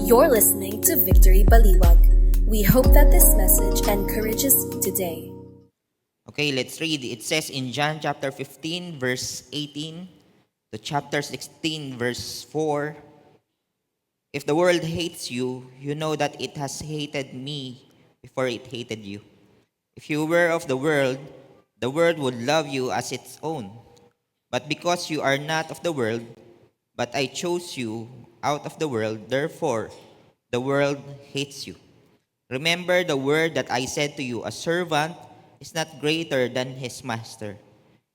You're listening to Victory Baliwag. We hope that this message encourages you today. Okay, let's read. It says in John chapter 15, verse 18 to chapter 16, verse 4, "If the world hates you, you know that it has hated me before it hated you. If you were of the world would love you as its own. But because you are not of the world, but I chose you out of the world, therefore the world hates you. Remember the word that I said to you, a servant is not greater than his master.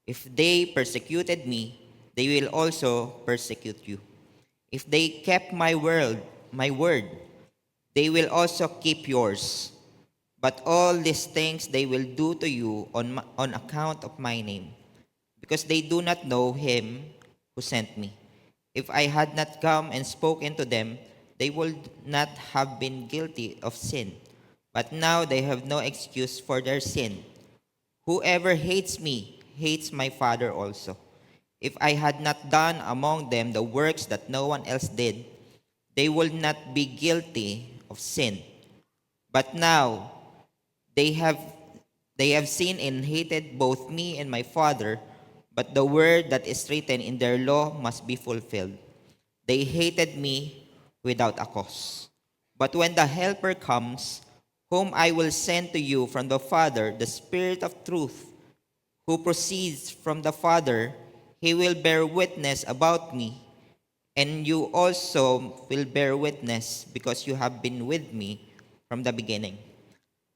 If they persecuted me, they will also persecute you. If they kept my word, they will also keep yours. But all these things they will do to you on account of my name, because they do not know him who sent me. If I had not come and spoken to them, they would not have been guilty of sin. But now they have no excuse for their sin. Whoever hates me hates my Father also. If I had not done among them the works that no one else did, they would not be guilty of sin. But now they have seen and hated both me and my Father, but the word that is written in their law must be fulfilled. They hated me without a cause. But when the Helper comes, whom I will send to you from the Father, the Spirit of truth, who proceeds from the Father, he will bear witness about me, and you also will bear witness because you have been with me from the beginning.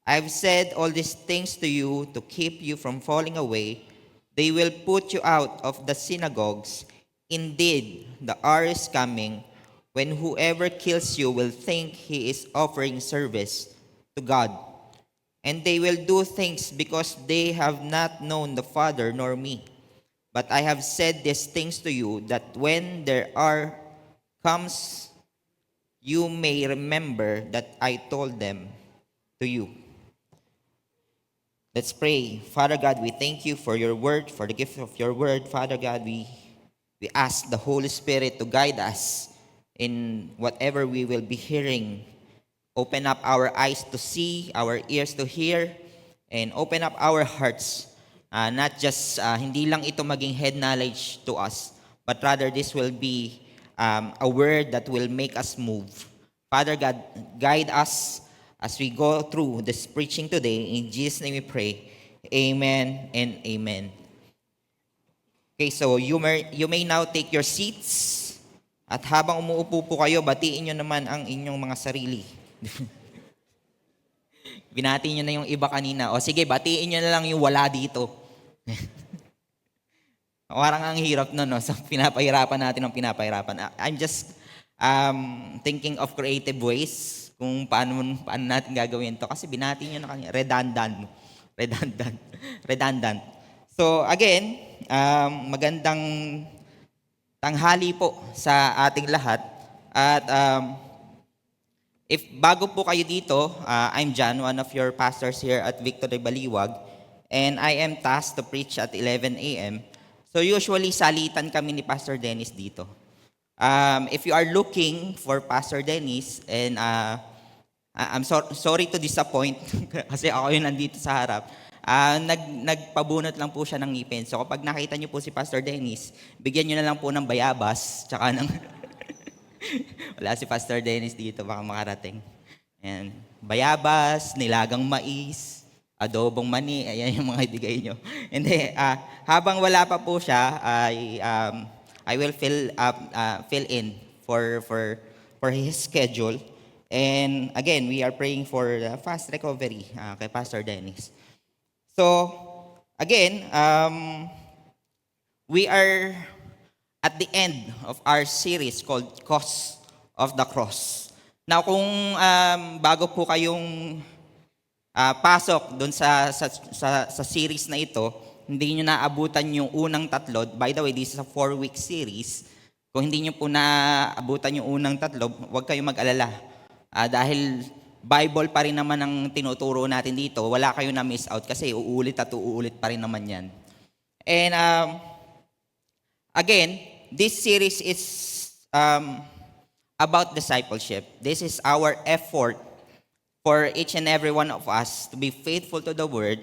I have said all these things to you to keep you from falling away. They will put you out of the synagogues. Indeed, the hour is coming when whoever kills you will think he is offering service to God. And they will do things because they have not known the Father nor me. But I have said these things to you that when their hour comes, you may remember that I told them to you. Let's pray. Father God, we thank you for your word, for the gift of your word. Father God, we ask the Holy Spirit to guide us in whatever we will be hearing. Open up our eyes to see, our ears to hear, and open up our hearts. Not just, hindi lang ito maging head knowledge to us, but rather this will be a word that will make us move. Father God, guide us as we go through this preaching today. In Jesus' name we pray. Amen and amen. Okay, so you may now take your seats. At habang umuupo po kayo, batiin nyo naman ang inyong mga sarili. Binati nyo na yung iba kanina. O sige, batiin nyo na lang yung wala dito. Parang ang hirap no? So, pinapahirapan natin ang pinapahirapan. I'm just thinking of creative ways kung paano natin gagawin to. Kasi binati nyo na kanina. Redundant. So again, magandang tanghali po sa ating lahat. At if bago po kayo dito, I'm John, one of your pastors here at Victory Baliwag, and I am tasked to preach at 11 a.m. So usually salitan kami ni Pastor Dennis dito. If you are looking for Pastor Dennis, and I'm sorry to disappoint kasi ako yung nandito sa harap. Nagpabunot lang po siya ng ngipin. So kapag nakita niyo po si Pastor Dennis, bigyan niyo na lang po ng bayabas, tsaka ng wala si Pastor Dennis dito, baka makarating. Ayan. Bayabas, nilagang mais, adobong mani, ayan yung mga ibigay nyo. Hindi, habang wala pa po siya, I will fill in for his schedule. And again, we are praying for the fast recovery kay Pastor Dennis. So, again, we are at the end of our series called Cause of the Cross. Now, kung bago po kayong pasok doon sa series na ito, hindi nyo naabutan yung unang tatlo. By the way, this is a 4-week series. Kung hindi nyo po naabutan yung unang tatlo, huwag kayong mag-alala. Dahil Bible pa rin naman ang tinuturo natin dito, wala kayong na-miss out kasi uulit at uulit pa rin naman yan. And again, this series is about discipleship. This is our effort for each and every one of us to be faithful to the Word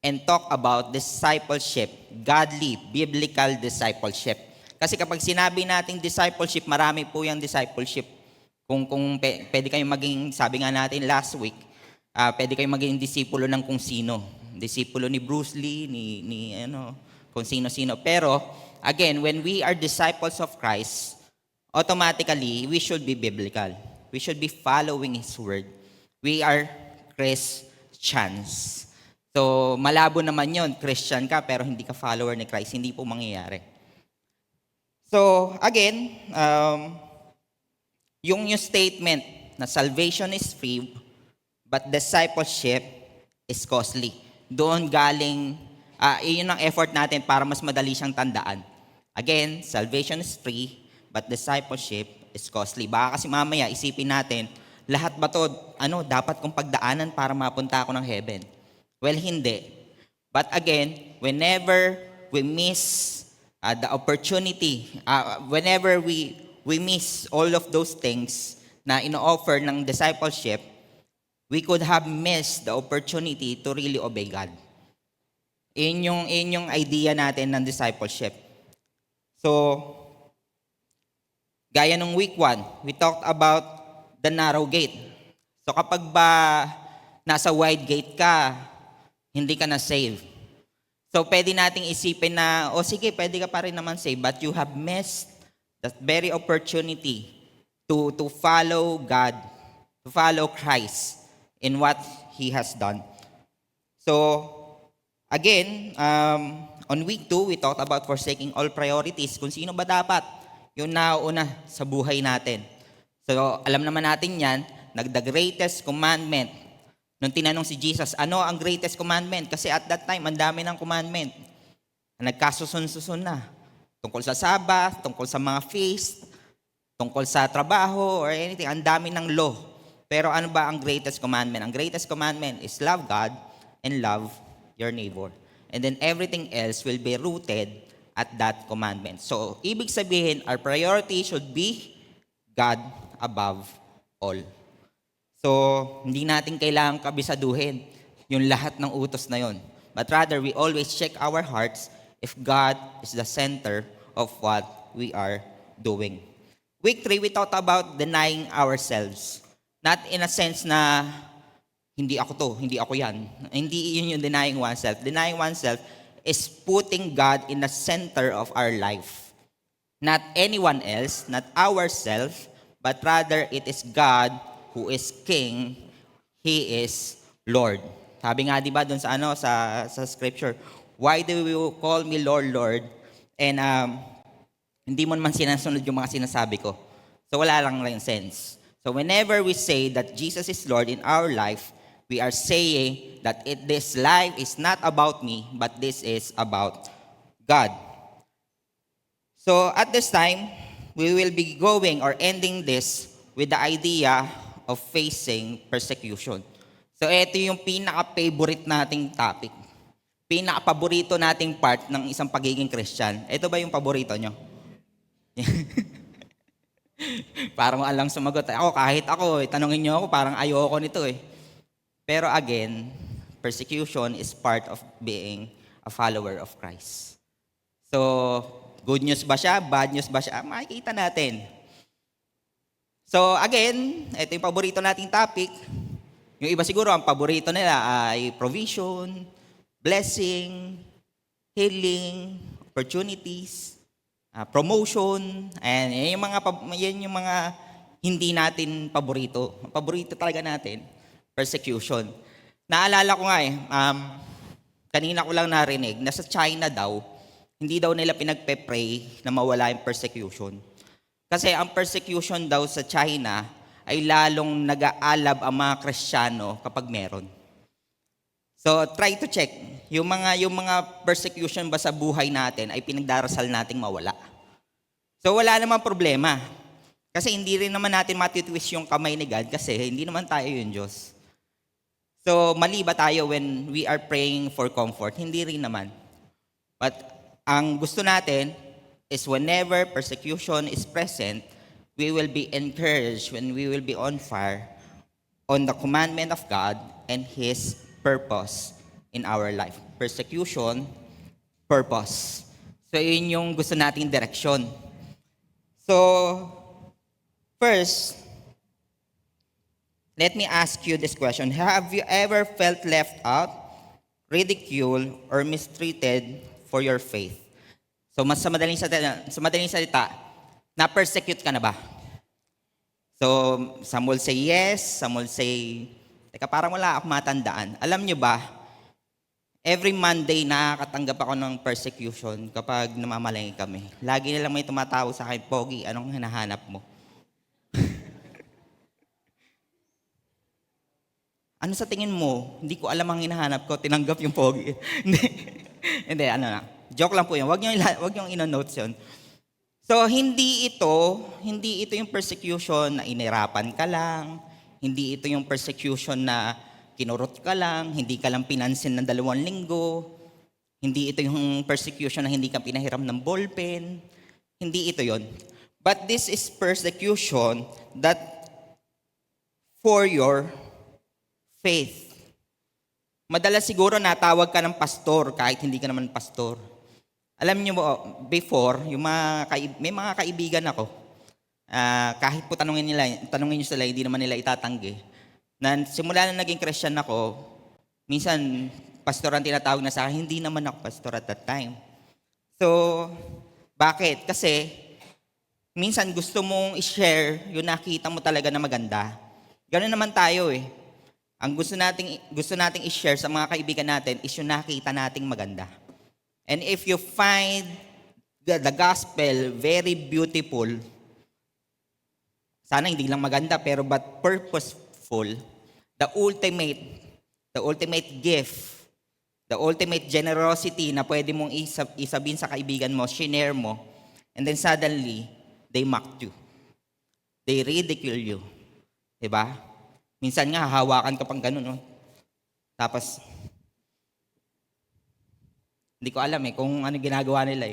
and talk about discipleship, godly, biblical discipleship. Kasi kapag sinabi nating discipleship, marami po yung discipleship. Kung pwede kayong maging, sabi nga natin last week, pwede kayong maging disipulo ng kung sino. Disipulo ni Bruce Lee, kung sino-sino. Pero, again, when we are disciples of Christ, automatically, we should be biblical. We should be following His Word. We are Christians. So, malabo naman yon, Christian ka pero hindi ka follower ni Christ. Hindi po mangyayari. So, again, yung statement na salvation is free, but discipleship is costly. Doon galing, yun ang effort natin para mas madali siyang tandaan. Again, salvation is free, but discipleship is costly. Baka kasi mamaya isipin natin, lahat ba to, dapat kong pagdaanan para mapunta ako ng heaven? Well, hindi. But again, whenever we miss the opportunity, whenever we miss all of those things na ino-offer ng discipleship, we could have missed the opportunity to really obey God. Yun yung idea natin ng discipleship. So, gaya nung week 1, we talked about the narrow gate. So kapag ba nasa wide gate ka, hindi ka na save. So pwede nating isipin na, sige, pwede ka pa rin naman save, but you have missed that very opportunity to follow God, to follow Christ in what He has done. So, again, on week 2, we talked about forsaking all priorities. Kung sino ba dapat yung nauna sa buhay natin. So, alam naman natin yan, the greatest commandment. Nung tinanong si Jesus, ano ang greatest commandment? Kasi at that time, ang dami ng commandment. Nagkasusun-susun na. Tungkol sa Sabbath, tungkol sa mga feast, tungkol sa trabaho, or anything. Ang dami ng law. Pero ano ba ang greatest commandment? Ang greatest commandment is love God and love your neighbor. And then everything else will be rooted at that commandment. So, ibig sabihin, our priority should be God above all. So, hindi natin kailangang kabisaduhin yung lahat ng utos na yon. But rather, we always check our hearts if God is the center of what we are doing. Week 3, we talked about denying ourselves. Not in a sense na, hindi ako to, hindi ako yan. Hindi yun yung denying oneself. Denying oneself is putting God in the center of our life. Not anyone else, not ourselves, but rather it is God who is King, He is Lord. Sabi nga, di ba, dun sa sa scripture, why do you call me Lord, Lord? And hindi mo naman sinasunod yung mga sinasabi ko. So wala lang sense. So whenever we say that Jesus is Lord in our life, we are saying that this life is not about me, but this is about God. So at this time, we will be going or ending this with the idea of facing persecution. So ito yung pinaka-favorite nating topic. Pinaka-paborito nating part ng isang pagiging Christian. Ito ba yung paborito nyo? Parang alang sumagot. Kahit ako, tanongin nyo ako, parang ayoko nito eh. Pero again, persecution is part of being a follower of Christ. So, good news ba siya? Bad news ba siya? Makikita natin. So again, ito yung paborito nating topic. Yung iba siguro, ang paborito nila ay provision, blessing, healing, opportunities, promotion, and yan yung mga hindi natin paborito. Ang paborito talaga natin, persecution. Naalala ko nga kanina ko lang narinig, na sa China daw, hindi daw nila pinagpe-pray na mawala yung persecution. Kasi ang persecution daw sa China ay lalong nag-aalab ang mga Kristiyano kapag meron. So try to check. Yung mga persecution ba sa buhay natin ay pinagdarasal nating mawala. So wala namang problema. Kasi hindi rin naman natin matitwist yung kamay ni God kasi hindi naman tayo yung Diyos. So mali ba tayo when we are praying for comfort? Hindi rin naman. But ang gusto natin is whenever persecution is present, we will be encouraged, when we will be on fire on the commandment of God and His purpose in our life. Persecution, purpose. So yun yung gusto nating direksyon. So, first, let me ask you this question. Have you ever felt left out, ridiculed, or mistreated for your faith? So, sa madaling salita, na-persecute ka na ba? So, some will say yes, some will say, teka, parang wala akong matandaan. Alam nyo ba, every Monday nakakatanggap ako ng persecution kapag namamalengke kami. Lagi nilang may tumatawag sa akin, Pogi, anong hinahanap mo? Ano sa tingin mo? Hindi ko alam ang hinahanap ko, tinanggap yung Pogi. Hindi, ano na. Joke lang po yun. Huwag niyong ino-notes yun. So, hindi ito yung persecution na inirapan ka lang, hindi ito yung persecution na kinurot ka lang, hindi ka lang pinansin ng 2 linggo, hindi ito yung persecution na hindi ka pinahiram ng ballpen, hindi ito yon. But this is persecution that for your faith. Madalas siguro natawag ka ng pastor kahit hindi ka naman pastor. Alam niyo mo, before, may mga kaibigan ako, kahit po tanungin niyo sila, hindi naman nila itatanggi. Na simula na naging Christian ako, minsan, pastor ang tinatawag na sa akin, hindi naman ako pastor at that time. So, bakit? Kasi, minsan gusto mong i-share yung nakita mo talaga na maganda. Ganoon naman tayo eh. Ang gusto nating i-share sa mga kaibigan natin is yung nakita nating maganda. And if you find the gospel very beautiful, sana hindi lang maganda pero but purposeful, the ultimate gift, the ultimate generosity na pwede mong isabihin sa kaibigan mo, shinare mo, and then suddenly, they mocked you. They ridicule you. Diba? Minsan nga, hawakan ka pang ganun. No? Tapos, hindi ko alam kung ano ginagawa nila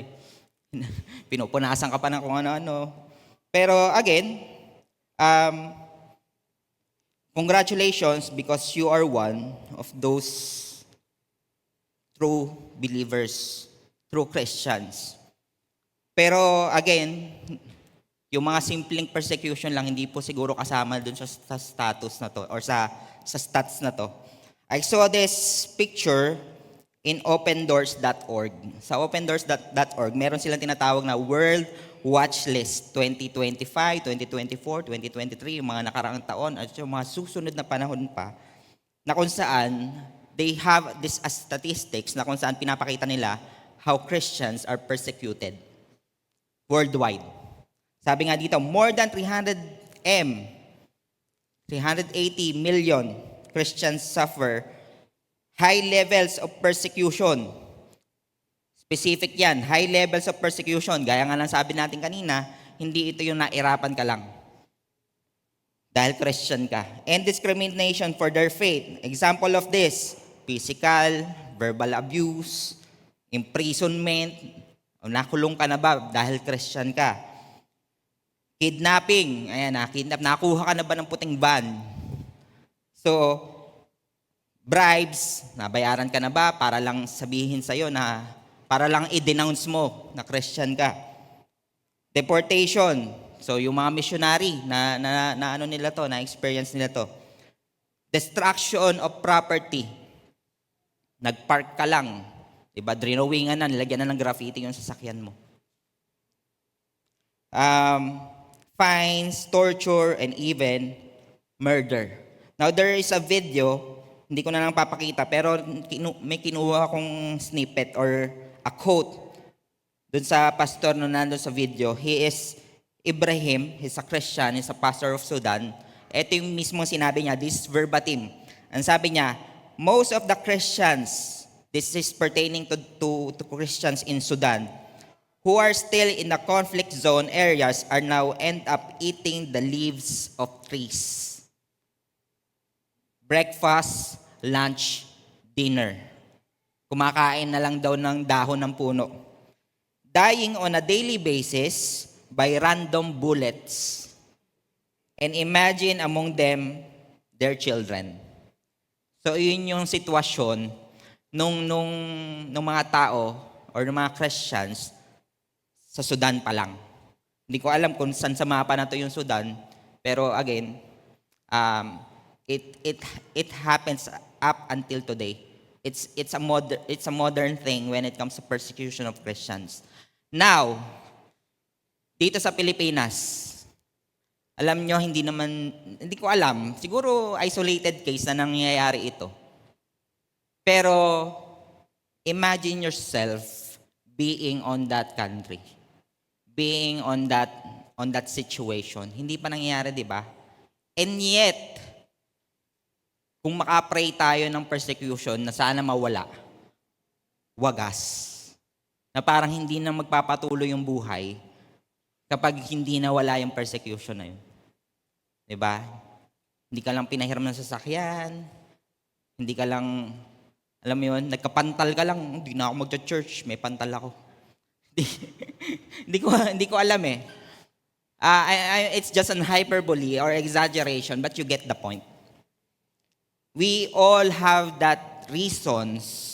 Pinupunasan ka pa ng kung ano-ano. Pero again, congratulations because you are one of those true believers, true Christians. Pero again, yung mga simpleng persecution lang, hindi po siguro kasama dun sa status na to or sa stats na to. I saw this picture in opendoors.org. Sa opendoors.org, meron silang tinatawag na World Watch List 2025, 2024, 2023, yung mga nakaraang taon at yung mga susunod na panahon pa, na kung saan they have this as statistics na kung saan pinapakita nila how Christians are persecuted worldwide. Sabi nga dito, more than 380 million Christians suffer high levels of persecution. Specific yan, high levels of persecution. Gaya nga lang sabi natin kanina, hindi ito yung nairapan ka lang. Dahil Christian ka. And discrimination for their faith. Example of this, physical, verbal abuse, imprisonment, o nakulong ka na ba dahil Christian ka. Kidnapping, ayan nakuha ka na ba ng puting van? So, bribes, nabayaran ka na ba para lang sabihin sa'yo na, para lang i-denounce mo na Christian ka? Deportation, so yung mga missionary na ano nila to, na experience nila to. Destruction of property, nagpark ka lang, diba, drawingan na, nilagyan na ng graffiti yung sasakyan mo. Fines, torture, and even murder. Now, there is a video, hindi ko na lang papakita, pero may kinuha akong snippet or a quote dun sa pastor na nandun sa video. He is Ibrahim, he's a Christian, he's a pastor of Sudan. Ito yung mismo sinabi niya, this verbatim. Ang sabi niya, most of the Christians, this is pertaining to Christians in Sudan, who are still in the conflict zone areas are now end up eating the leaves of trees. Breakfast, lunch, dinner. Kumakain na lang daw ng dahon ng puno. Dying on a daily basis by random bullets. and imagine among them their children. So yun yung sitwasyon nung mga tao or ng mga Christians sa Sudan pa lang. Hindi ko alam kung saan sa mapa na to yung Sudan, pero again, um, it happens up until today. It's a modern thing when it comes to persecution of Christians. Now, dito sa Pilipinas, alam nyo, hindi ko alam, siguro isolated case na nangyayari ito. Pero, imagine yourself being on that country. Being on that situation. Hindi pa nangyayari, di ba? And yet, kung makapray tayo ng persecution na sana mawala, wagas. Na parang hindi na magpapatuloy yung buhay kapag hindi nawala yung persecution na yun. Diba? Hindi ka lang pinahiram ng sasakyan, hindi ka lang, alam mo yun, nagkapantal ka lang, hindi na ako magcha-church, may pantal ako. hindi ko alam eh. It's just an hyperbole or exaggeration, but you get the point. We all have that reasons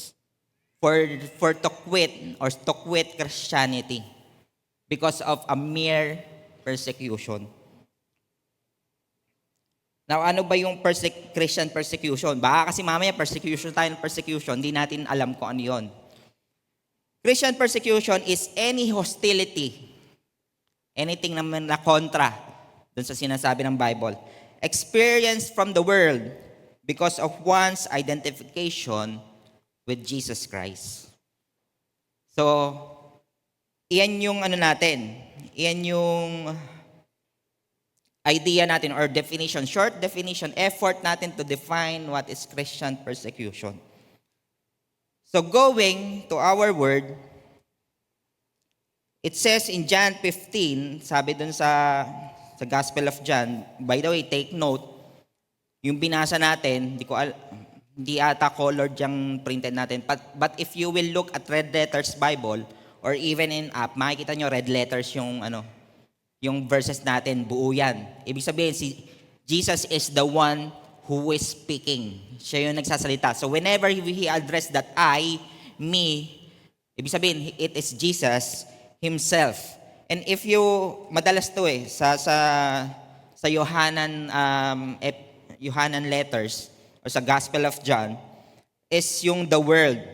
for to quit or to quit Christianity because of a mere persecution. Now, ano ba yung Christian persecution? Baka kasi mamaya persecution tayo ng persecution, hindi natin alam kung ano yun. Christian persecution is any hostility, anything na kontra dun sa sinasabi ng Bible, experienced from the world because of one's identification with Jesus Christ. So, iyan yung iyan yung idea natin or definition, short definition, effort natin to define what is Christian persecution. So going to our word, it says in John 15, sabi dun sa Gospel of John, by the way, take note, yung binasa natin, hindi ata colored yung printed natin, but if you will look at Red Letters Bible, or even in app, makikita nyo red letters yung verses natin, buo yan. Ibig sabihin, Jesus is the one who is speaking. Siya yung nagsasalita. So whenever he addressed that I, me, ibig sabihin, it is Jesus himself. And if you, madalas to sa Yohanan letters, or sa Gospel of John, is yung the world.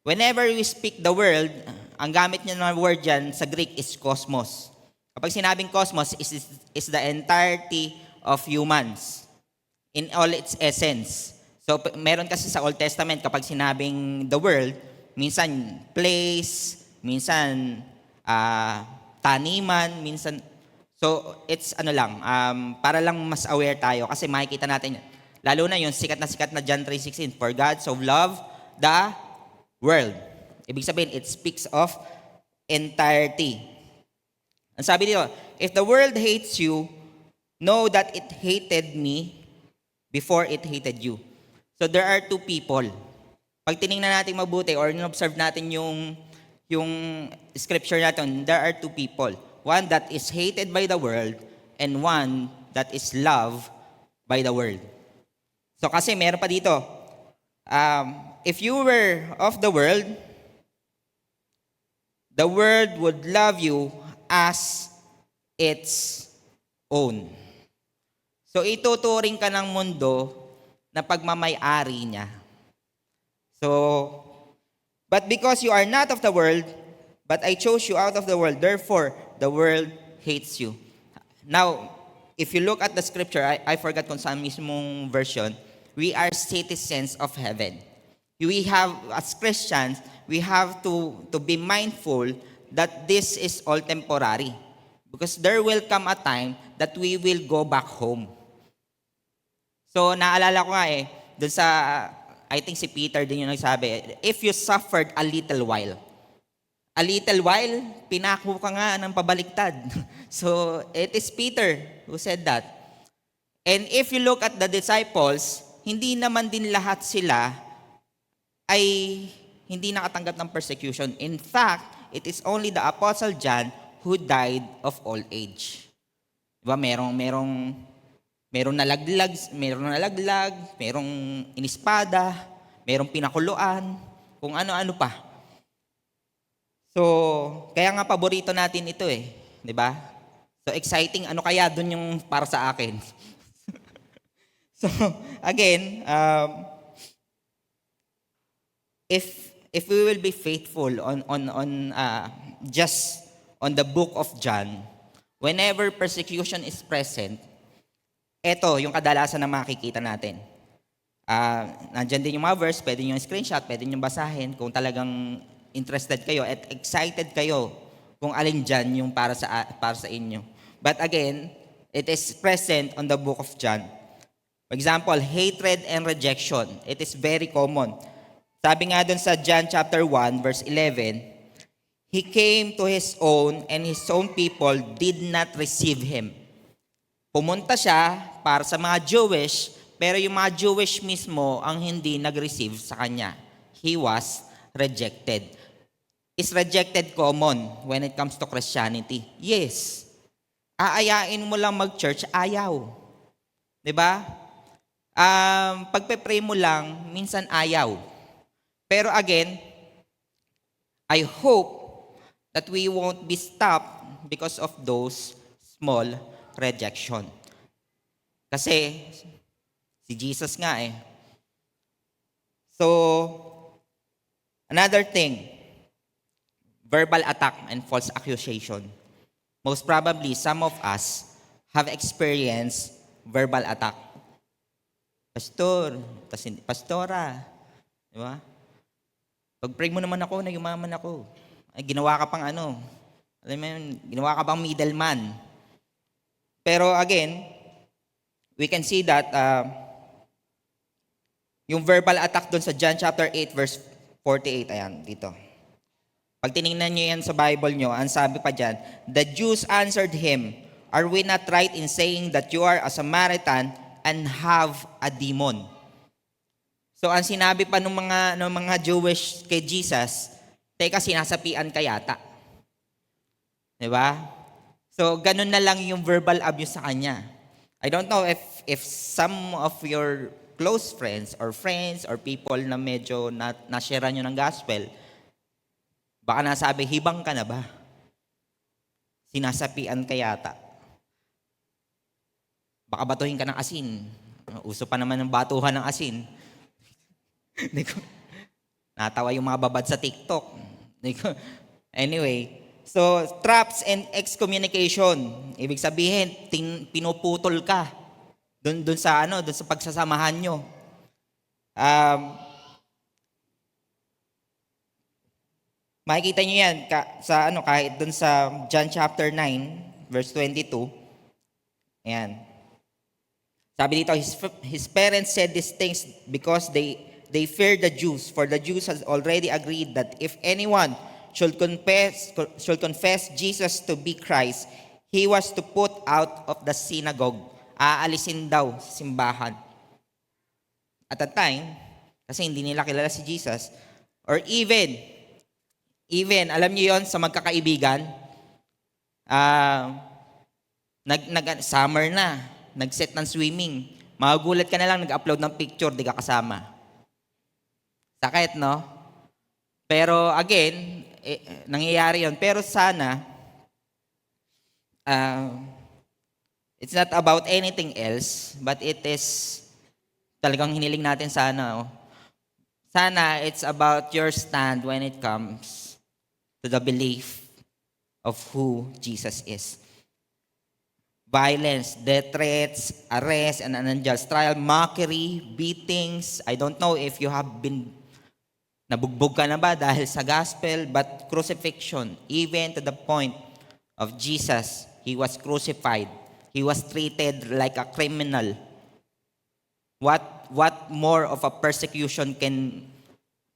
Whenever we speak the world, ang gamit niya ng word dyan sa Greek is cosmos. Kapag sinabing cosmos, is the entirety of humans in all its essence. So, meron kasi sa Old Testament, kapag sinabing the world, minsan place, minsan taniman, minsan. So, it's para lang mas aware tayo kasi makikita natin, lalo na yung sikat na John 3:16, for God so loved the world. Ibig sabihin, it speaks of entirety. Ang sabi dito, if the world hates you, know that it hated me before it hated you. So there are two people. Pag tinignan natin mabuti or in-observe natin yung scripture natin, there are two people. One that is hated by the world and one that is loved by the world. So kasi meron pa dito, if you were of the world would love you as its own. So ituturing ka ng mundo na pagmamay-ari niya. So, but because you are not of the world, but I chose you out of the world, therefore the world hates you. Now, if you look at the scripture, I forgot kung saan mismong version, we are citizens of heaven. We have, as Christians, we have to be mindful that this is all temporary. Because there will come a time that we will go back home. So, naalala ko nga dun sa, I think si Peter din yung nagsabi, if you suffered a little while, pinako ka nga ng pabaliktad. So, it is Peter who said that. And if you look at the disciples, hindi naman din lahat sila ay hindi nakatanggap ng persecution. In fact, it is only the Apostle John who died of old age. Diba? Merong nalaglag, merong inispada, merong pinakuluan, kung ano-ano pa. So, kaya nga paborito natin ito eh, 'di ba? So exciting, ano kaya dun yung para sa akin? So, again, if we will be faithful on just on the book of John, whenever persecution is present, ito yung kadalasan na makikita natin. Nandyan din yung mga verse, pwede nyo screenshot, pwede nyo basahin kung talagang interested kayo at excited kayo kung alin dyan yung para sa inyo. But again, it is present on the book of John. For example, hatred and rejection. It is very common. Sabi nga dun sa John chapter 1, verse 11, He came to His own and His own people did not receive Him. Pumunta siya para sa mga Jewish, pero yung mga Jewish mismo ang hindi nag-receive sa Kanya. He was rejected. Is rejected common when it comes to Christianity? Yes. Aayain mo lang mag-church, ayaw. 'Di ba? Pagpe-pray mo lang, minsan ayaw. Pero again, I hope that we won't be stopped because of those small rejection. Kasi si Jesus nga eh. So, another thing, verbal attack and false accusation. Most probably, some of us have experienced verbal attack. Pastor, pastora, di ba? Pag-pray mo naman ako, nayumaman ako. Ay, ginawa ka pang ano, alam mo yun, ginawa ka pang middleman. Pero again, we can see that yung verbal attack doon sa John chapter 8 verse 48, ayan, dito. Pag tinignan nyo yan sa Bible nyo, ang sabi pa dyan, the Jews answered him, are we not right in saying that you are a Samaritan and have a demon? So ang sinabi pa ng mga Jewish kay Jesus, teka, sinasapian ka yata. Diba? So ganun na lang yung verbal abuse sa kanya. I don't know if some of your close friends or people na medyo na-share nyo ng gospel, baka nasabi, hibang ka na ba? Sinasapian ka yata. Baka batuhin ka ng asin. Uso pa naman ng batuhan ng asin. Natawa yung mga babad sa TikTok. Anyway, so traps and excommunication. Ibig sabihin, pinuputol ka doon sa pagsasamahan nyo. Makikita nyo yan kahit doon sa John chapter 9 verse 22. Ayan. Sabi dito, his parents said these things because they feared the Jews, for the Jews has already agreed that if anyone should confess Jesus to be Christ, he was to put out of the synagogue. Aalisin daw sa simbahan. At that time, kasi hindi nila kilala si Jesus, or even, alam niyo yon sa magkakaibigan, summer na, nag-set ng swimming, magugulat ka na lang, nag-upload ng picture, di ka kasama. Sakit, no? Pero again, nangyayari yon. Pero sana, it's not about anything else, but it is talagang hiniling natin sana. Sana it's about your stand when it comes to the belief of who Jesus is. Violence, death threats, arrest, and unjust trial, mockery, beatings. I don't know if you have been nabugbog ka na ba dahil sa gospel, but crucifixion, even to the point of Jesus, He was crucified. He was treated like a criminal. What more of a persecution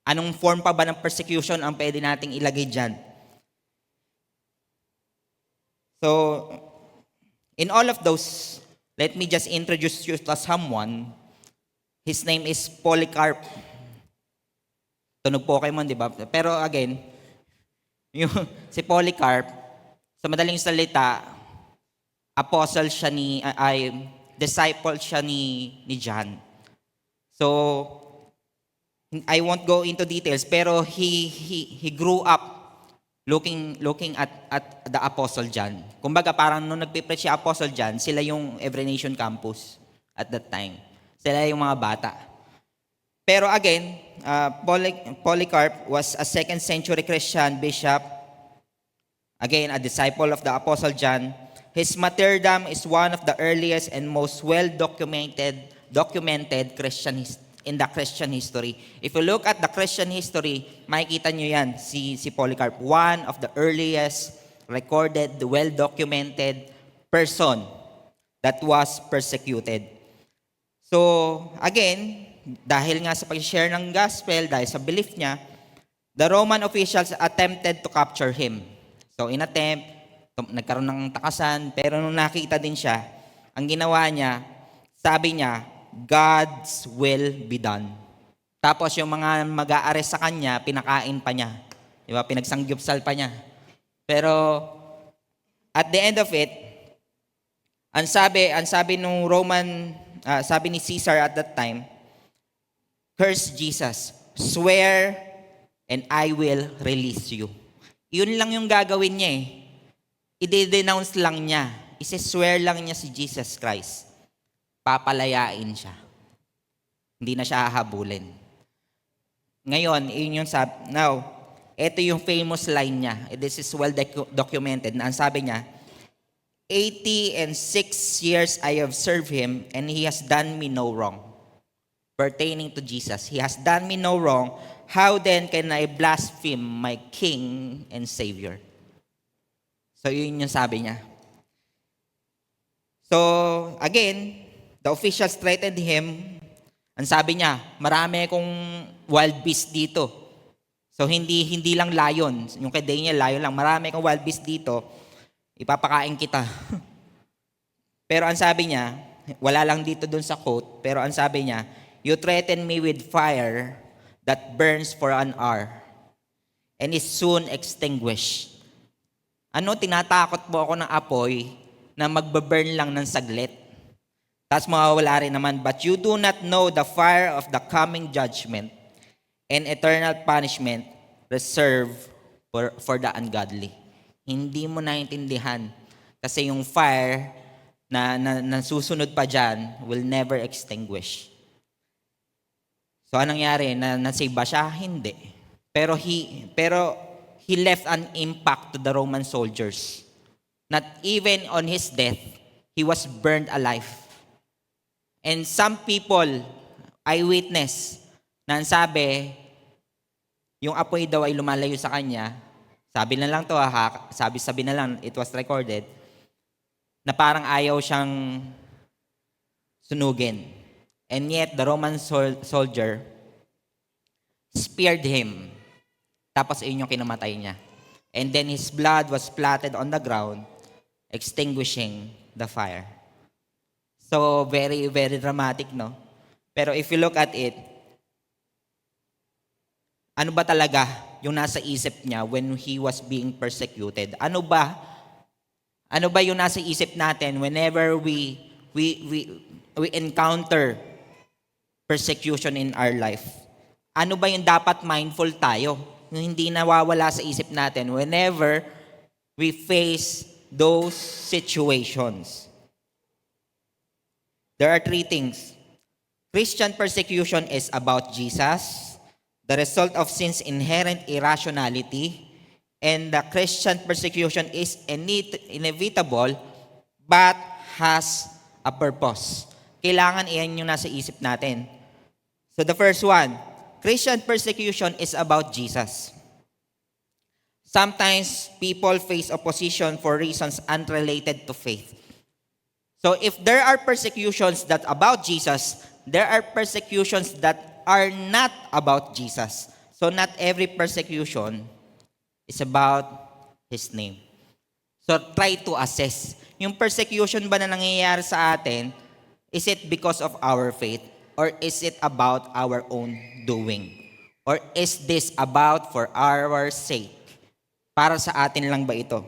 anong form pa ba ng persecution ang pwede nating ilagay dyan? So, in all of those, let me just introduce you to someone. His name is Polycarp. Tunog Pokemon, di ba? Pero again, si Polycarp, sa madaling salita, apostle siya disciple siya ni John. So, I won't go into details, pero he grew up looking at the Apostle John. Kumbaga parang nung nagpipreach si Apostle John, sila yung Every Nation Campus at that time. Sila yung mga bata. Pero again, Polycarp was a 2nd century Christian bishop. Again, a disciple of the Apostle John. His martyrdom is one of the earliest and most well-documented Christian in the Christian history. If you look at the Christian history, makikita nyo yan, si Polycarp, one of the earliest recorded, well-documented person that was persecuted. So, again, dahil nga sa pag-share ng gospel, dahil sa belief niya, the Roman officials attempted to capture him. So, in attempt, nagkaroon ng takasan, pero nung nakita din siya, ang ginawa niya, sabi niya, God's will be done. Tapos yung mga mag-a-arrest sa kanya, pinakain pa niya. Di ba? Pinagsangyupsal pa niya. Pero at the end of it, ang sabi nung Roman, sabi ni Caesar at that time, curse Jesus, swear and I will release you. Yun lang yung gagawin niya eh. I-denounce lang niya. I-swear lang niya si Jesus Christ. Papalayain siya. Hindi na siya hahabulin. Ngayon, yun yung now, ito yung famous line niya. This is well documented. Ang sabi niya, 86 years I have served him and he has done me no wrong. Pertaining to Jesus, he has done me no wrong. How then can I blaspheme my King and Savior? So yun yung sabi niya. So again, the officials threatened him. Ang sabi niya, marami akong wild beast dito. So hindi lang lion. Yung kay Daniel, lion lang. Marami akong wild beast dito. Ipapakain kita. Pero ang sabi niya, wala lang dito dun sa quote, pero ang sabi niya, you threaten me with fire that burns for an hour and is soon extinguished. Ano, tinatakot mo ako ng apoy na magbaburn lang ng saglit. Tapos mawawala rin naman. But you do not know the fire of the coming judgment and eternal punishment reserved for the ungodly. Hindi mo naintindihan. Kasi yung fire na susunod pa dyan will never extinguish. So anong nangyari? Nasave ba siya? Hindi. Pero he left an impact to the Roman soldiers. Not even on his death, he was burned alive. And some people, eyewitness, na sabi, yung apoy daw ay lumalayo sa kanya. Sabi na lang to, sabi na lang, it was recorded, na parang ayaw siyang sunugin. And yet, the Roman soldier speared him. Tapos yun yung kinamatay niya. And then his blood was splattered on the ground, extinguishing the fire. So, very, very dramatic, no? Pero if you look at it, ano ba talaga yung nasa isip niya when he was being persecuted? Ano ba yung nasa isip natin whenever we encounter persecution in our life? Ano ba yung dapat mindful tayo? Yung hindi nawawala sa isip natin whenever we face those situations. There are 3 things. Christian persecution is about Jesus, the result of sin's inherent irrationality, and the Christian persecution is inevitable but has a purpose. Kailangan iyan yung nasa isip natin. So the first one, Christian persecution is about Jesus. Sometimes people face opposition for reasons unrelated to faith. So if there are persecutions that about Jesus, there are persecutions that are not about Jesus. So not every persecution is about His name. So try to assess. Yung persecution ba na nangyayari sa atin, is it because of our faith? Or is it about our own doing? Or is this about for our sake? Para sa atin lang ba ito?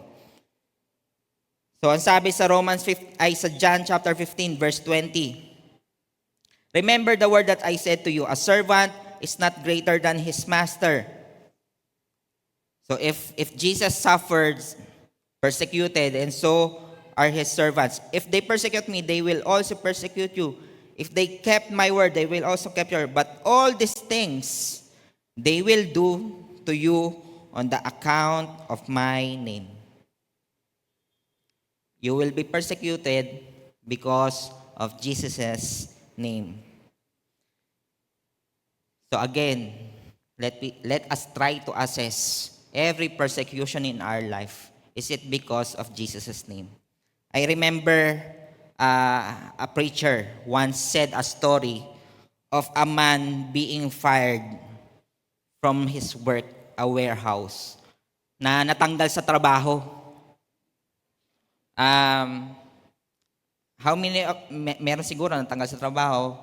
So ang sabi sa sa John chapter 15 verse 20. Remember the word that I said to you, a servant is not greater than his master. So if Jesus suffered, persecuted, and so are his servants. If they persecute me, they will also persecute you. If they kept my word, they will also keep your. But all these things they will do to you on the account of my name. You will be persecuted because of Jesus' name. So again, let us try to assess every persecution in our life. Is it because of Jesus' name? I remember a preacher once said a story of a man being fired from his work, a warehouse, na natanggal sa trabaho. How many, meron siguro natanggal sa trabaho,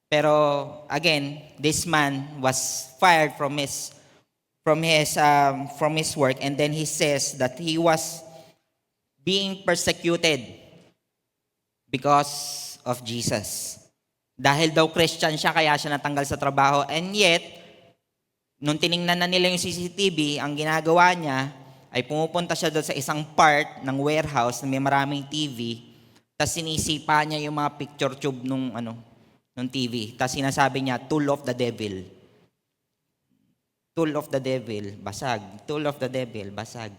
pero again, this man was fired from his work, and then he says that he was being persecuted because of Jesus. Dahil daw Christian siya, kaya siya natanggal sa trabaho. And yet, nung tiningnan na nila yung CCTV, ang ginagawa niya ay pumupunta siya doon sa isang part ng warehouse na may maraming TV, tapos sinisipa niya yung mga picture tube nung TV. Tapos sinasabi niya, tool of the devil. Tool of the devil, basag. Tool of the devil, basag.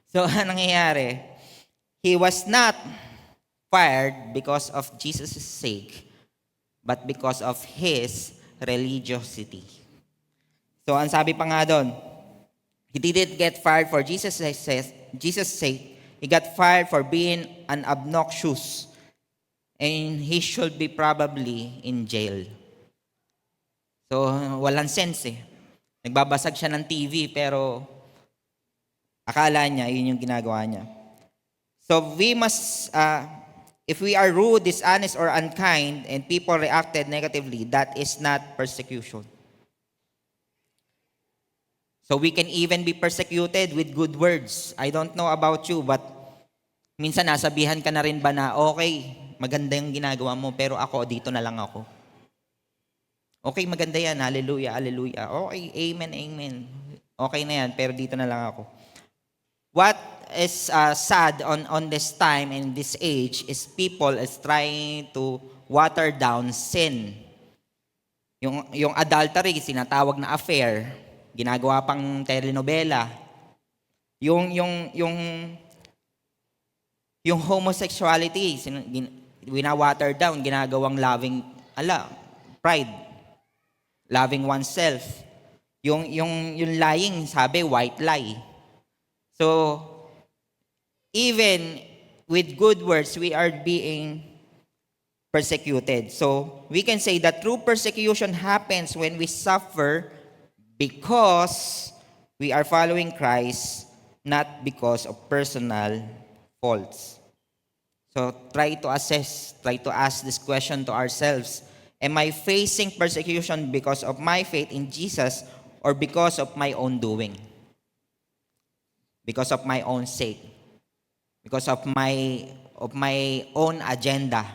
So, anong nangyayari? He was not fired because of Jesus' sake, but because of his religiosity. So, ang sabi pa nga doon, he didn't get fired for Jesus' sake. He got fired for being an obnoxious, and he should be probably in jail. So, walang sense eh. Nagbabasag siya ng TV, pero akala niya, yun yung ginagawa niya. So, we must, if we are rude, dishonest, or unkind, and people reacted negatively, that is not persecution. So we can even be persecuted with good words. I don't know about you, but minsan nasabihan ka na rin ba na, okay, maganda yung ginagawa mo, pero ako, dito na lang ako. Okay, maganda yan, hallelujah, hallelujah. Okay, amen, amen. Okay na yan, pero dito na lang ako. What is sad on this time and this age is people is trying to water down sin. Yung adultery, sinatawag na affair, ginagawa pang telenovela. Yung homosexuality, wina-water down, ginagawang pride, loving oneself. Yung lying, sabi, white lie. So, even with good words, we are being persecuted. So, we can say that true persecution happens when we suffer because we are following Christ, not because of personal faults. So try to ask this question to ourselves. Am I facing persecution because of my faith in Jesus or because of my own doing? Because of my own sake? Because of my own agenda?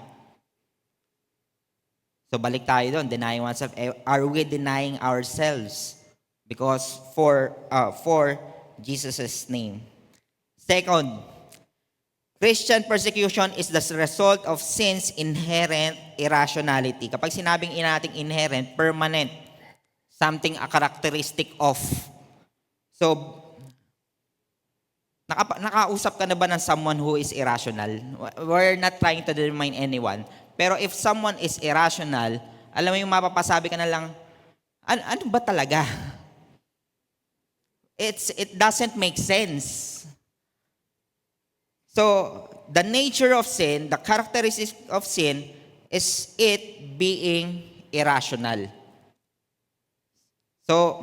So balik tayo doon, denying oneself. Are we denying ourselves? Because for Jesus' name. Second, Christian persecution is the result of sin's inherent irrationality. Kapag sinabing nating inherent, permanent, something a characteristic of. So, nakausap ka na ba ng someone who is irrational? We're not trying to determine anyone. Pero if someone is irrational, alam mo yung mapapasabi ka na lang, ano ba talaga? It doesn't make sense. So, the nature of sin, the characteristics of sin, is it being irrational. So,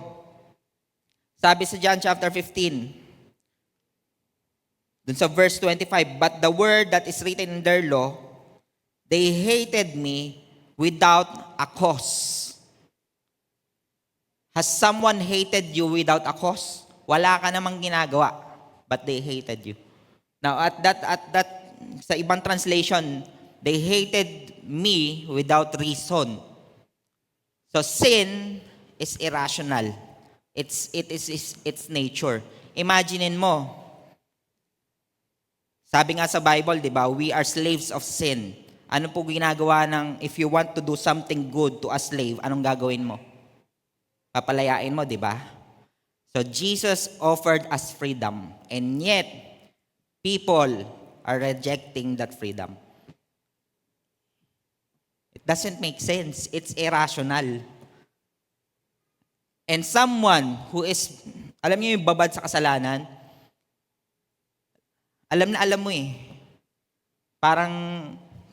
sabi sa John chapter 15, dun sa verse 25, but the word that is written in their law, they hated me without a cause. Has someone hated you without a cause? Wala ka namang ginagawa, but they hated you. Now, at that sa ibang translation, they hated me without reason. So sin is irrational. It's nature. Imaginein mo, sabi nga sa Bible, di ba, we are slaves of sin. Ano po ginagawa ng, if you want to do something good to a slave, anong gagawin mo? Papalayain mo, di ba? So Jesus offered us freedom, and yet people are rejecting that freedom. It doesn't make sense. It's irrational. And someone who is, alam niyo yung babad sa kasalanan, alam na alam mo eh. Parang,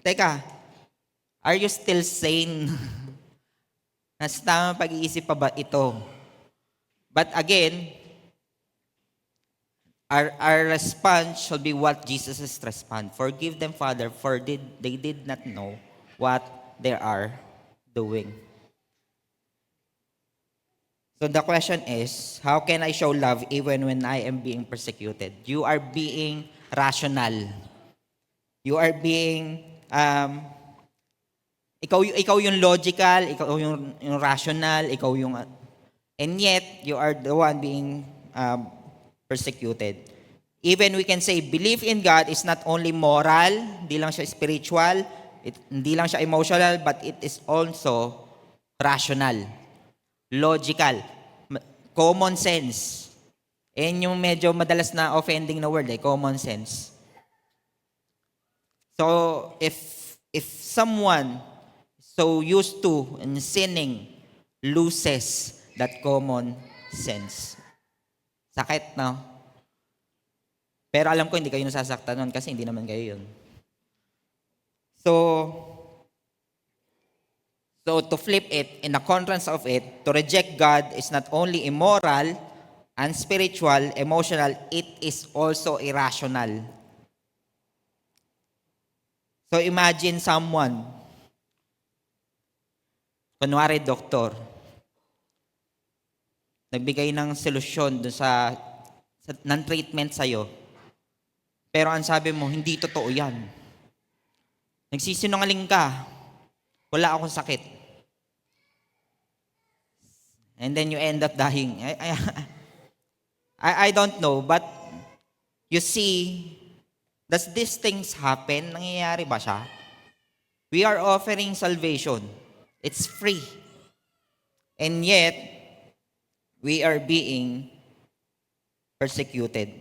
teka, are you still sane? Nasa tamang pag-iisip pa ba ito? But again, our response should be what Jesus' response. Forgive them, Father, for they did not know what they are doing. So the question is, how can I show love even when I am being persecuted? You are being rational. You are being, ikaw yung logical, ikaw yung rational, ikaw yung, and yet, you are the one being persecuted. Even we can say, belief in God is not only moral, hindi lang siya spiritual, hindi lang siya emotional, but it is also rational, logical, common sense. Yan yung medyo madalas na offending na word, common sense. So, if someone so used to and sinning loses that common sense. Sakit, no? Pero alam ko hindi kayo nasasaktan nun kasi hindi naman kayo yun. So to flip it, in the contrast of it, to reject God is not only immoral, unspiritual, emotional, it is also irrational. So imagine someone, kunwari doktor, nagbigay ng solusyon dun sa ng treatment sa'yo. Pero ang sabi mo, hindi totoo yan. Nagsisinungaling ka. Wala akong sakit. And then you end up dying. I don't know, but you see, does these things happen? Nangyayari ba siya? We are offering salvation. It's free. And yet, we are being persecuted.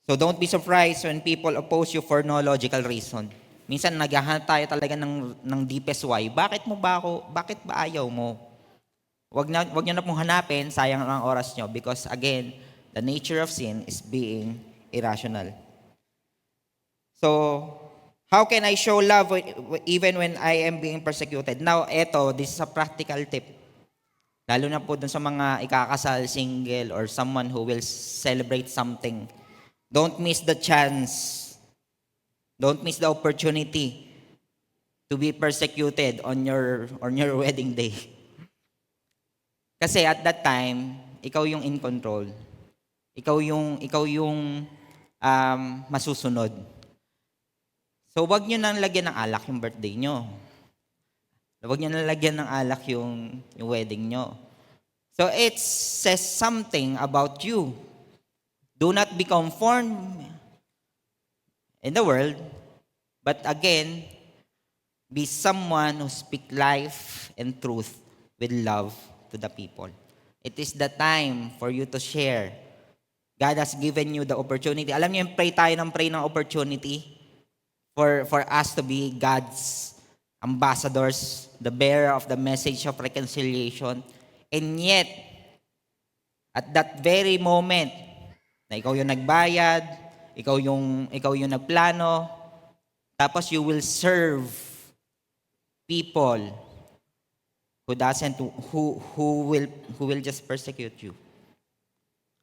So don't be surprised when people oppose you for no logical reason. Minsan naghahanap tayo talaga ng deepest why. Bakit ba ayaw mo? Wag niyo na pong hanapin, sayang ang oras niyo, because again, the nature of sin is being irrational. So, how can I show love even when I am being persecuted? Now, this is a practical tip. Lalo na po dun sa mga ikakasal, single, or someone who will celebrate something. Don't miss the chance. Don't miss the opportunity to be persecuted on your wedding day. Kasi at that time, ikaw yung in control. Ikaw yung masusunod. So wag niyo nang lagyan ng alak yung birthday niyo. Wag niyo nang lagyan ng alak yung wedding niyo. So it says something about you. Do not be conformed in the world, but again, be someone who speak life and truth with love to the people. It is the time for you to share. God has given you the opportunity. Alam niyo, pray ng opportunity for us to be God's ambassadors, the bearer of the message of reconciliation. And yet, at that very moment, na ikaw yung nagbayad, ikaw yung nagplano, tapos you will serve people who will just persecute you.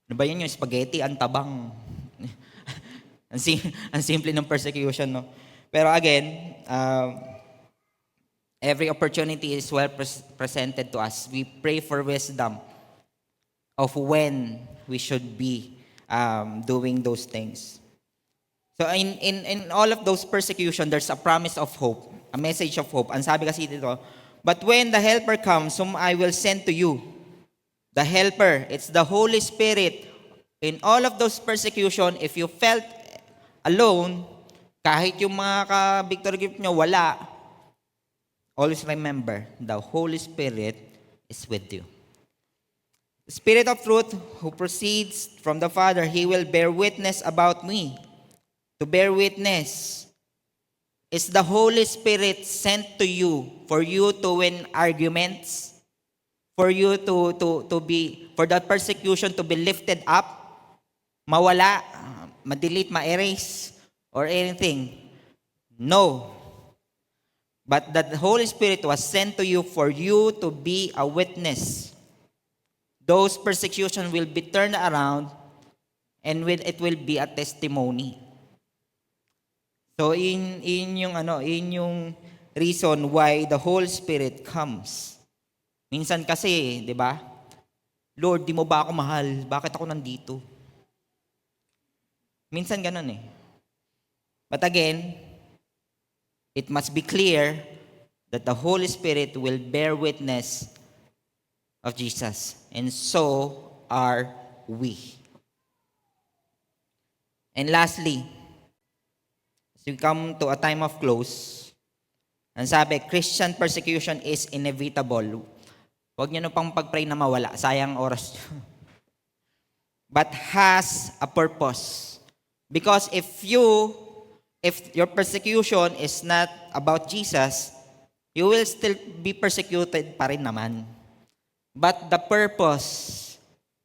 Ano ba yun yung spaghetti, ang tabang. ang simple ng persecution, no? Pero again, every opportunity is well presented to us. We pray for wisdom of when we should be doing those things. So in all of those persecution, there's a promise of hope, a message of hope. Ang sabi kasi dito, but when the Helper comes, whom I will send to you, the Helper, it's the Holy Spirit. In all of those persecution, if you felt alone, kahit yung mga ka-victory group nyo, wala, always remember, the Holy Spirit is with you. The Spirit of truth who proceeds from the Father, He will bear witness about me. To bear witness is the Holy Spirit sent to you for you to win arguments, for you to be, for that persecution to be lifted up, mawala, ma-delete, ma-erase, or anything. No. But that the Holy Spirit was sent to you for you to be a witness. Those persecutions will be turned around and it will be a testimony. So in yung reason why the Holy Spirit comes. Minsan kasi, 'di ba? Lord, di mo ba ako mahal? Bakit ako nandito? Minsan ganun eh. But again, it must be clear that the Holy Spirit will bear witness of Jesus. And so are we. And lastly, as we come to a time of close, ang sabi, Christian persecution is inevitable. Huwag niyo pang pag-pray na mawala. Sayang oras niyo. But has a purpose. Because if your persecution is not about Jesus, you will still be persecuted pa rin naman. But the purpose,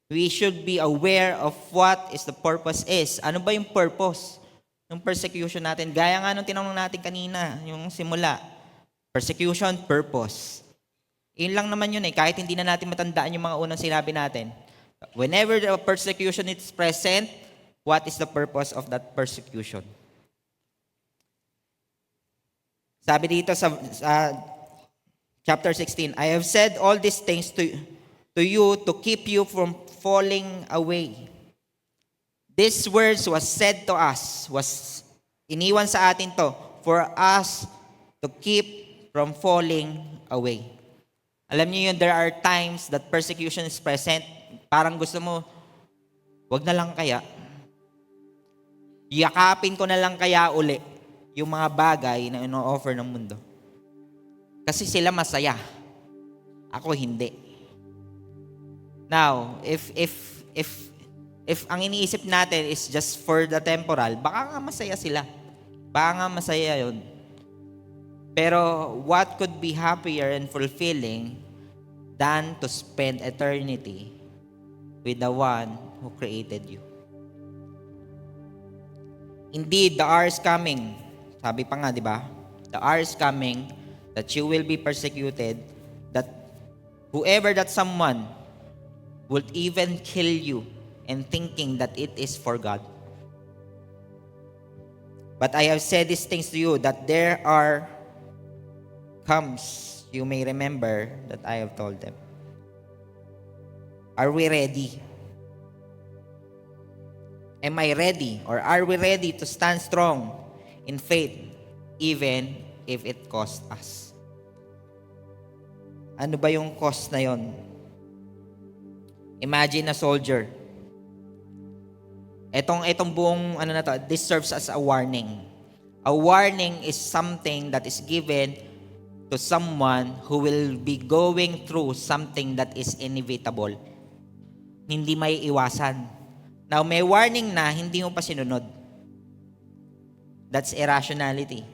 we should be aware of what is the purpose is. Ano ba yung purpose ng persecution natin? Gaya nga nung tinanong natin kanina, yung simula. Persecution, purpose. Yun lang naman yun eh, kahit hindi na natin matandaan yung mga unang sinabi natin. Whenever the persecution is present, what is the purpose of that persecution? Sabi dito sa chapter 16, I have said all these things to you to keep you from falling away. These words was said to us, was iniwan sa atin to, for us to keep from falling away. Alam niyo yun, there are times that persecution is present. Parang gusto mo, wag na lang kaya. Yakapin ko na lang kaya uli yung mga bagay na ino-offer ng mundo. Kasi sila masaya. Ako hindi. Now, if ang iniisip natin is just for the temporal, baka nga masaya sila. Baka nga masaya yun. Pero what could be happier and fulfilling than to spend eternity with the one who created you? Indeed, the hour is coming. Sabi pa nga, di ba? The hour is coming that you will be persecuted, that whoever that someone would even kill you and thinking that it is for God. But I have said these things to you, that there comes, you may remember that I have told them. Are we ready? Am I ready? Or are we ready to stand strong in faith even if it costs us? Ano ba yung cost na yon? Imagine a soldier. Etong buong this serves as a warning. A warning is something that is given to someone who will be going through something that is inevitable. Hindi may iwasan. Now, may warning na hindi mo pa sinunod. That's irrationality.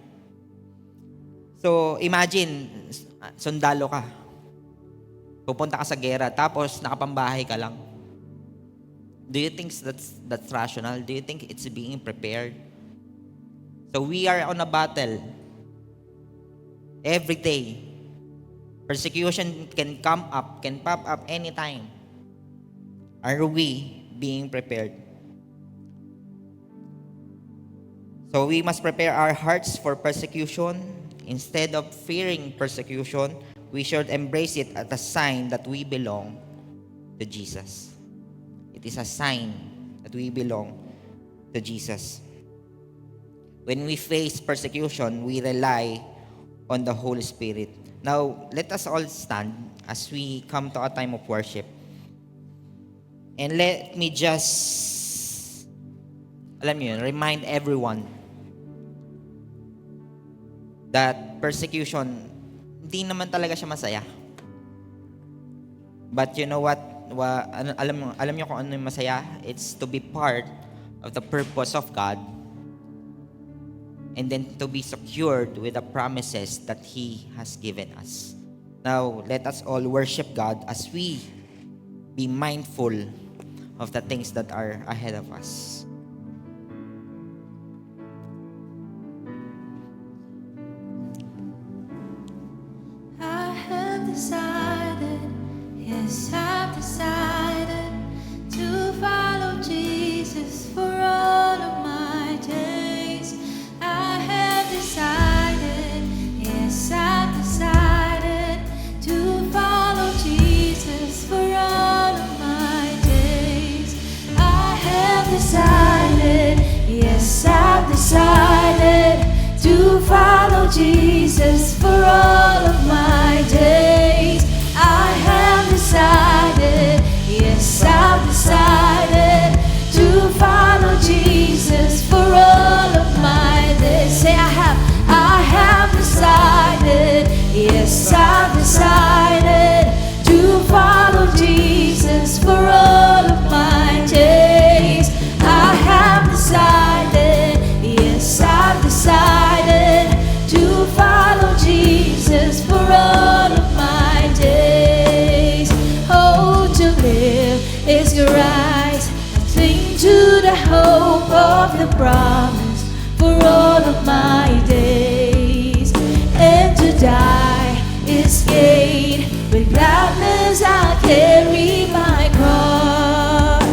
So, imagine, sundalo ka. Pupunta ka sa gera, tapos nakapambahay ka lang. Do you think that's rational? Do you think it's being prepared? So, we are on a battle. Every day. Persecution can come up, can pop up anytime. Are we being prepared? So we must prepare our hearts for persecution. Instead of fearing persecution, we should embrace it as a sign that we belong to Jesus. It is a sign that we belong to Jesus. When we face persecution, we rely on the Holy Spirit. Now, let us all stand as we come to a time of worship. And let me just, remind everyone that persecution, hindi naman talaga siya masaya. But you know what? Alam niyo kung ano yung masaya? It's to be part of the purpose of God, and then to be secured with the promises that He has given us. Now, let us all worship God as we be mindful of the things that are ahead of us. I have decided, yes, I've decided to follow Jesus for all of my days. I have decided, yes, I've decided to follow Jesus for all of my days. I have decided, yes, I've decided to follow Jesus for all of my days. I have decided, yes, I've decided to follow Jesus for all of my days. Say, I have decided, yes, I've decided to follow Jesus for all of my days. I have decided, yes, I've decided to follow Jesus for all of my days. Oh, to live is Christ, and cling to the hope of the promise for all of my days. And to die is gain, with gladness I'll carry my cross.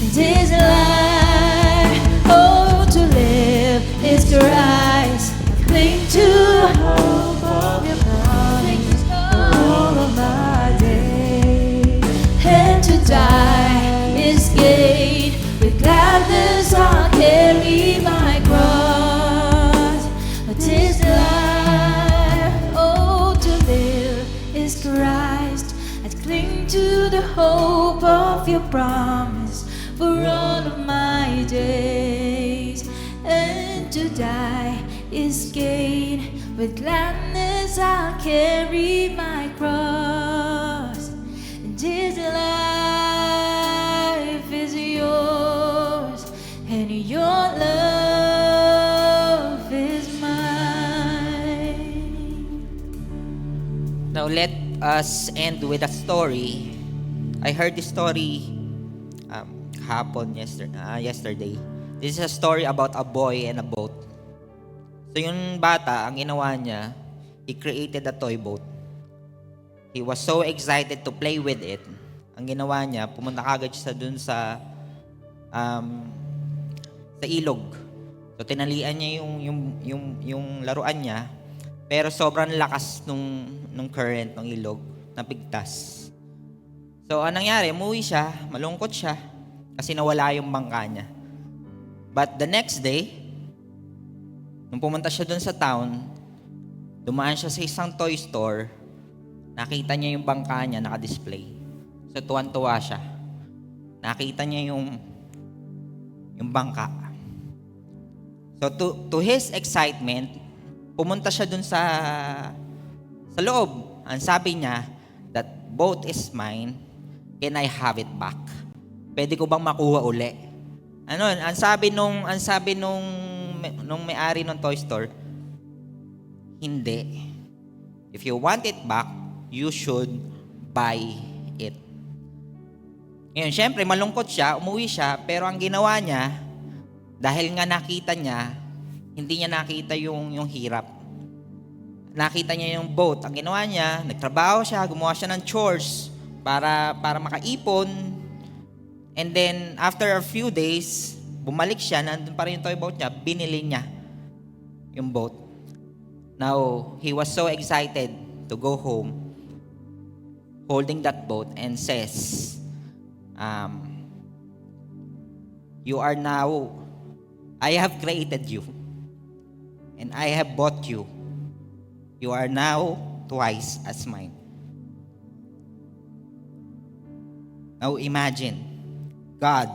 It is life, oh, to live is Christ, cling to the hope of your promise for all of my days. And to die is gain, with gladness I'll carry my cross. But 'tis life, oh, to live is Christ, and cling to the hope of your promise for all of my days. And to die is gain, with gladness I'll carry my cross. And His life is yours, and your love is mine. Now let us end with a story. I heard this story yesterday. This is a story about a boy and a boat. So yung bata, ang ginawa niya, he created a toy boat. He was so excited to play with it. Ang ginawa niya, pumunta kagad siya dun sa ilog. So tinalian niya yung laruan niya, pero sobrang lakas nung current ng ilog, napigtas. So anong nangyari? Umuwi siya, malungkot siya kasi nawala yung bangka niya. But the next day, nung pumunta siya dun sa town, dumaan siya sa isang toy store, nakita niya yung bangka niya naka-display. So tuwan-tuwa siya. Nakita niya yung bangka. So to his excitement, pumunta siya dun sa loob. Ang sabi niya, that boat is mine, can I have it back? Pwede ko bang makuha uli? Ang sabi nung may-ari ng toy store, hindi. If you want it back, you should buy it. Ngayon, syempre, malungkot siya, umuwi siya, pero ang ginawa niya, dahil nga nakita niya, hindi niya nakita yung hirap. Nakita niya yung boat. Ang ginawa niya, nagtrabaho siya, gumawa siya ng chores para makaipon. And then, after a few days, bumalik siya, nandun pa rin yung toy boat niya, binili niya yung boat. Now, he was so excited to go home, holding that boat, and says, You are now, I have created you, and I have bought you. You are now twice as mine. Now imagine God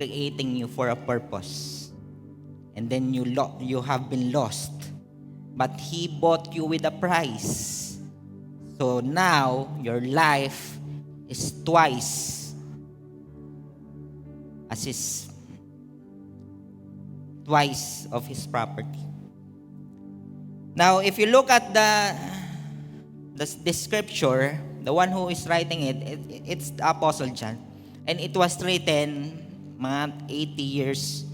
creating you for a purpose, and then you have been lost, but He bought you with a price. So now your life is twice of His property. Now, if you look at the scripture, the one who is writing it's the Apostle John. And it was written mga 80 years,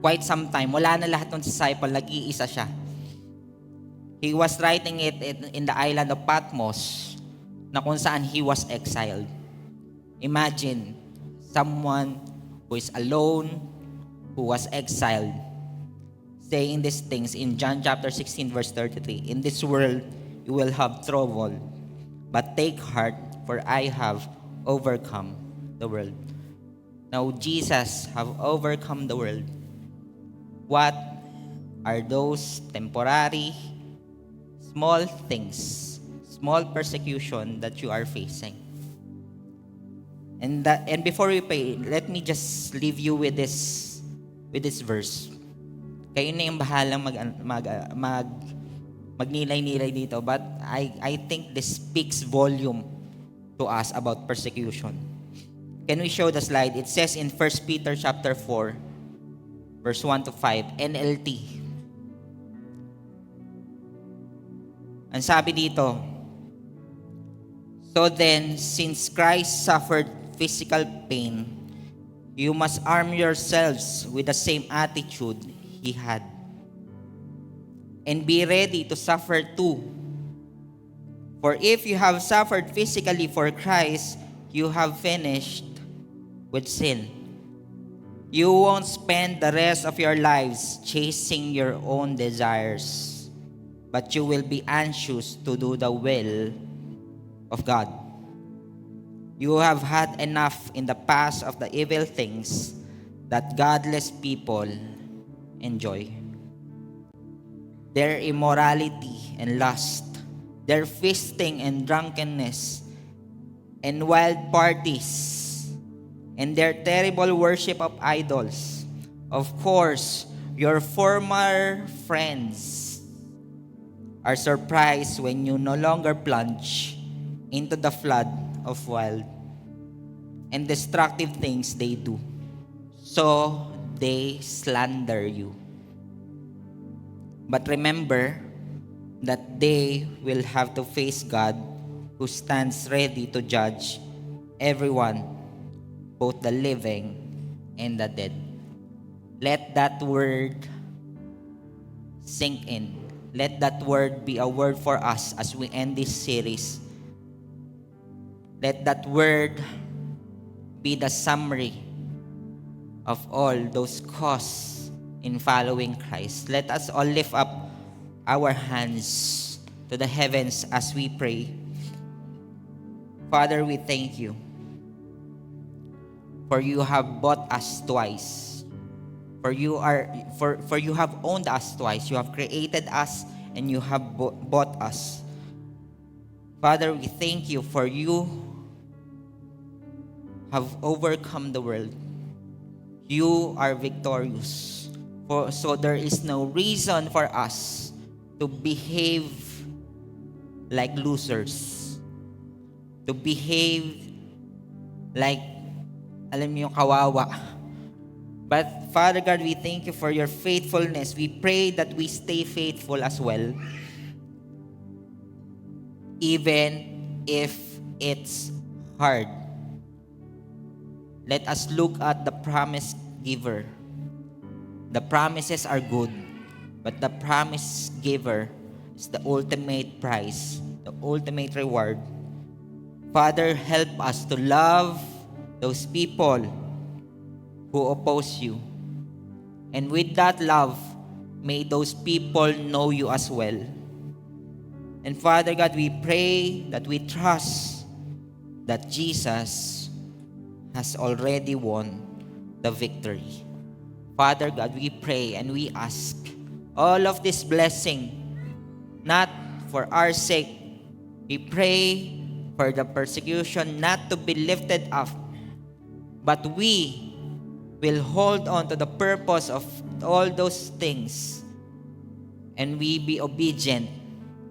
quite some time. Wala na lahat ng disciple, nag-iisa siya. He was writing it in the island of Patmos, na kung saan he was exiled. Imagine, someone who is alone, who was exiled, saying these things in John chapter 16 verse 33. In this world, you will have trouble, but take heart, for I have overcome the world. Now, Jesus have overcome the world. What are those temporary, small things, small persecution that you are facing? And before we pray, let me just leave you with this verse. Kayo na yung bahalang magnilay-nilay dito, but I think this speaks volume to us about persecution. Can we show the slide? It says in 1 Peter chapter 4, verse 1 to 5, NLT. Ang sabi dito, so then, since Christ suffered physical pain, you must arm yourselves with the same attitude He had. And be ready to suffer too. For if you have suffered physically for Christ, you have finished with sin. You won't spend the rest of your lives chasing your own desires, but you will be anxious to do the will of God. You have had enough in the past of the evil things that godless people enjoy. Their immorality and lust, their feasting and drunkenness, and wild parties, and their terrible worship of idols. Of course, your former friends are surprised when you no longer plunge into the flood of wild and destructive things they do. So they slander you. But remember that they will have to face God, who stands ready to judge everyone, both the living and the dead. Let that word sink in. Let that word be a word for us as we end this series. Let that word be the summary of all those costs in following Christ. Let us all lift up our hands to the heavens as we pray. Father, we thank you, for you have bought us twice. For you have owned us twice. You have created us and you have bought us. Father, we thank you, for you have overcome the world. You are victorious. So there is no reason for us to behave like losers, to behave like, alam niyo, kawawa. But Father God, we thank you for your faithfulness. We pray that we stay faithful as well, even if it's hard. Let us look at the promise giver. The promises are good, but the promise giver is the ultimate prize, the ultimate reward. Father, help us to love those people who oppose you. And with that love, may those people know you as well. And Father God, we pray that we trust that Jesus has already won the victory. Father God, we pray and we ask all of this blessing, not for our sake. We pray for the persecution not to be lifted up, but we will hold on to the purpose of all those things, and we be obedient,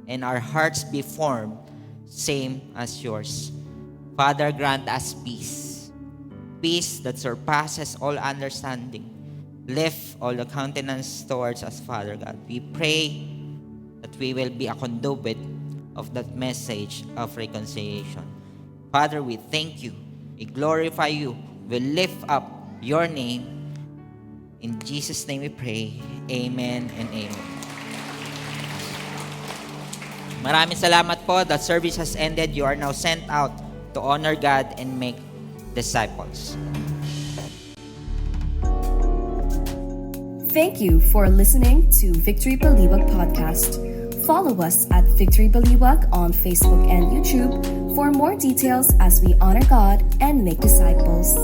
and our hearts be formed, same as yours. Father, grant us peace. Peace that surpasses all understanding. Lift all the countenance towards us, Father God. We pray that we will be a conduit of that message of reconciliation. Father, we thank you. We glorify you. We lift up your name. In Jesus' name we pray. Amen and amen. Maraming salamat po. The service has ended. You are now sent out to honor God and make disciples. Thank you for listening to Victory Baliwag Podcast. Follow us at Victory Baliwag on Facebook and YouTube for more details as we honor God and make disciples.